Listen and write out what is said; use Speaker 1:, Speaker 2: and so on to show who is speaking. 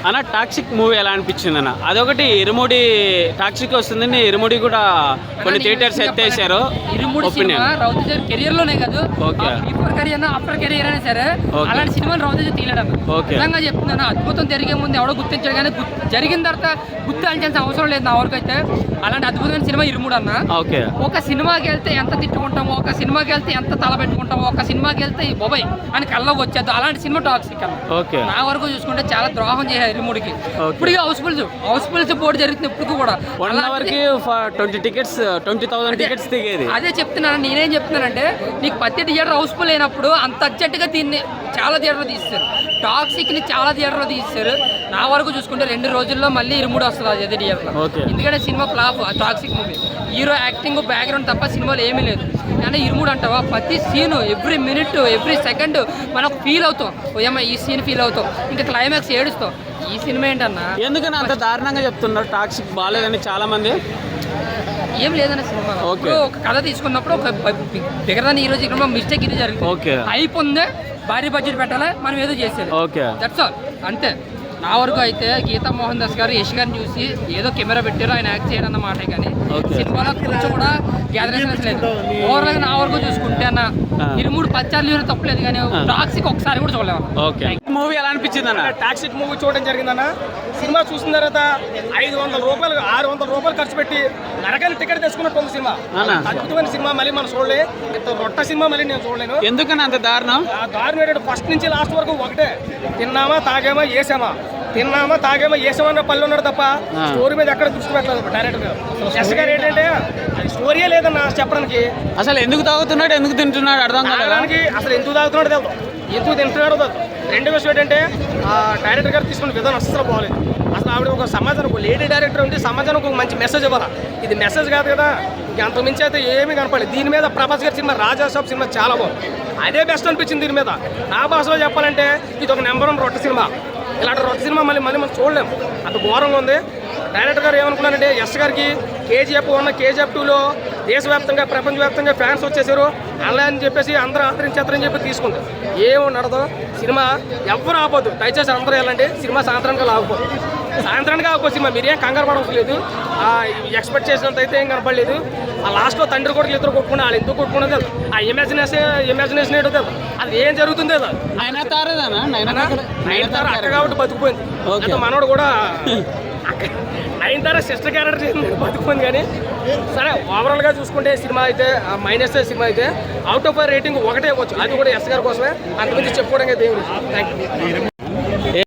Speaker 1: అన్న toxic movie ఎలా అనిపించింది అన్న? అదొకటి ఇరుముడి టాక్సిక్ వస్తుందని ఇరుముడి కూడా కొన్ని థియేటర్స్ ఎత్తేసారు.
Speaker 2: రవితేజ కెరియర్ లోనే కాదు, బిఫోర్ కెరియర్ ఆఫ్టర్ కెరియర్ అయినా సరే అలాంటి సినిమాలు రవితేజ తీయడం నిజంగా చెప్తున్నాను. అద్భుతం జరిగే ముందు ఎవడో గుర్తించాడు కానీ జరిగిన తర్వాత గుర్తించాల్సిన అవసరం లేదు నా వరకు అయితే. అలాంటి అద్భుతమైన సినిమా ఇరుముడు అన్న. ఒక సినిమాకి వెళ్తే ఎంత తిట్టుకుంటామో, ఒక సినిమాకి వెళ్తే ఎంత తల పెట్టుకుంటామో, ఒక సినిమాకి వెళ్తే ఈ బొబాయ్ అని కళ్ళకి వచ్చేది అలాంటి సినిమా టాక్సిక్ అన్న. నా వరకు చూసుకుంటే చాలా ద్రోహం చేయాలి ఇరుముడికి. ఇప్పుడు హౌస్ఫుల్స్ బోర్డు జరుగుతుంది ఇప్పుడు కూడా.
Speaker 1: 1 అవర్కి 20,000 టికెట్స్ దిగేది.
Speaker 2: అదే చెప్తున్నాను. నేనేం చెప్తున్నానంటే నీకు ప్రతి థియేటర్ హౌస్ఫుల్ అయినప్పుడు అంత అర్జెంటుగా దీన్ని చాలా థియేటర్లో తీస్తారు. టాక్సిక్ని చాలా థియేటర్లో తీస్తారు. నా వరకు చూసుకుంటే 2 రోజుల్లో మళ్ళీ ఇరుముడు వస్తుంది అదే థియేటర్లో. ఎందుకంటే cinema flop toxic movie. Hero acting background తప్ప సినిమాలో ఏమీ లేదు. కానీ ఇరుముడు అంటావా ప్రతి scene every minute every second మనకు ఫీల్ అవుతాం. ఏమో ఈ సీన్ ఫీల్ అవుతాం, ఇంకా క్లైమాక్స్ ఏడుస్తాం. ఈ సినిమా ఏంటన్నా
Speaker 1: ఎందుకని అంత దారుణంగా చెప్తున్నారు? టాక్సిక్ బాగాలేదని చాలా మంది.
Speaker 2: ఏం లేదన్న సినిమా ఒక కథ తీసుకున్నప్పుడు ఒక బిగరదాన్ని ఈ రోజు ఇక్కడ మిస్టేక్ ఇది జరిగింది. అయిపోయిందే భారీ బడ్జెట్ పెట్టాలి, మనం ఏదో చేసేది. దట్స్ ఆల్ అంతే. నా వరకు అయితే గీతా మోహన్ దాస్ గారు యష్ గారిని చూసి ఏదో కెమెరా పెట్టారు, ఆయన యాక్ట్ చేయడం అన్నమాట. కానీ సినిమాలో కొంచెం కూడా గ్యాదరేషన్ లేదు. ఓవరాల్ గా నా వరకు చూసుకుంటే అన్న ఇరుముడు పచ్చార్లు తప్పలేదు, కానీ టాక్సిక్ ఒకసారి కూడా చూడలేము.
Speaker 1: మూవీ ఎలా అనిపించింది అన్న?
Speaker 3: టాక్సిక్ మూవీ చూడడం జరిగిందన్న. సినిమా చూసిన తర్వాత 500 రూపాయలు 600 రూపాయలు ఖర్చు పెట్టి నరకని టికెట్ తెచ్చుకున్నట్టు ఉంది సినిమా. అద్భుతమైన సినిమా. మళ్ళీ మనం చూడలే రొట్ట సినిమా మళ్ళీ నేను చూడలేను.
Speaker 1: ఎందుకని అంత దారుణం?
Speaker 3: దారుణం ఏంటంటే ఫస్ట్ నుంచి లాస్ట్ వరకు ఒకటే, తిన్నామా తాగామా వేసామా, తిన్నామా తాగామా వేసామన్న పళ్ళు ఉన్నాడు తప్ప స్టోరీ మీద ఎక్కడ దృష్టి పెట్టలేదు డైరెక్టర్ గా. ఎస్ గారు ఏంటంటే స్టోరీయే లేదన్న చెప్పడానికి.
Speaker 1: అసలు ఎందుకు తాగుతున్నాడు, ఎందుకు తింటున్నాడు అర్థం కావడానికి.
Speaker 3: అసలు ఎందుకు తాగుతున్నాడు తెలుసు, ఎందుకు తింటున్నాడో తెలుసు. రెండో విషయం ఏంటంటే డైరెక్టర్ గారు తీసుకున్న విధానం అస్సలు బాగలేదు. అసలు ఆవిడ ఒక సమాజానికి ఒక లేడీ డైరెక్టర్ ఉంటే సమాజానికి ఒక మంచి మెసేజ్ ఇవ్వాలి. ఇది మెసేజ్ కాదు కదా. అంత మించి అయితే ఏమీ కనపడలేదు. దీని మీద ప్రభాస్ గారి సినిమా రాజాసాబ్ సినిమా చాలా బాగుంది. అదే బెస్ట్ అనిపించింది దీని మీద. నా భాషలో చెప్పాలంటే ఇది ఒక నెంబర్ 1 రొట్ట సినిమా. ఇలాంటి రొట్ట సినిమా మళ్ళీ మనం చూడలేము, అంత ఘోరంగా ఉంది. డైరెక్టర్ గారు ఏమనుకున్నారంటే ఎస్ గారికి KGF 1 KGF 2లో దేశవ్యాప్తంగా ప్రపంచవ్యాప్తంగా ఫ్యాన్స్ వచ్చేసారు అలా అని చెప్పేసి అందరూ ఆదరించేస్తారని చెప్పి తీసుకుంటారు. ఏమో నడదు సినిమా. ఎవరు ఆపొద్దు దయచేసి, అందరూ వెళ్ళండి. సినిమా సాయంత్రానికి ఆగిపోదు, సాయంత్రానికి ఆగిపోదు సినిమా. మీరేం కంగారు పడవలసిన లేదు. ఎక్స్పెక్ట్ చేసినంత అయితే ఏం కనపడలేదు. ఆ లాస్ట్లో తండ్రి కొడుకులు ఇద్దరు కొట్టుకున్నా, వాళ్ళు ఎందుకు కొట్టుకున్నది ఆ ఇమాజినేషన్ ఏంటో తెలుసు. అది ఏం జరుగుతుందో నయనతార అక్క కాబట్టి బతికిపోయింది. మనోడు కూడా నయనతార సిస్టర్ క్యారెక్టర్ చేసింది బతికిపోయింది. కానీ సరే ఓవరాల్గా చూసుకుంటే సినిమా అయితే మైనస్ సినిమా అయితే అవుట్ ఆఫ్ రేటింగ్ 1 ఇవ్వచ్చు. అది కూడా ఎస్ గారి కోసమే, అంతకుమించి చెప్పుకోవడానికి దేవుడు. Thank you.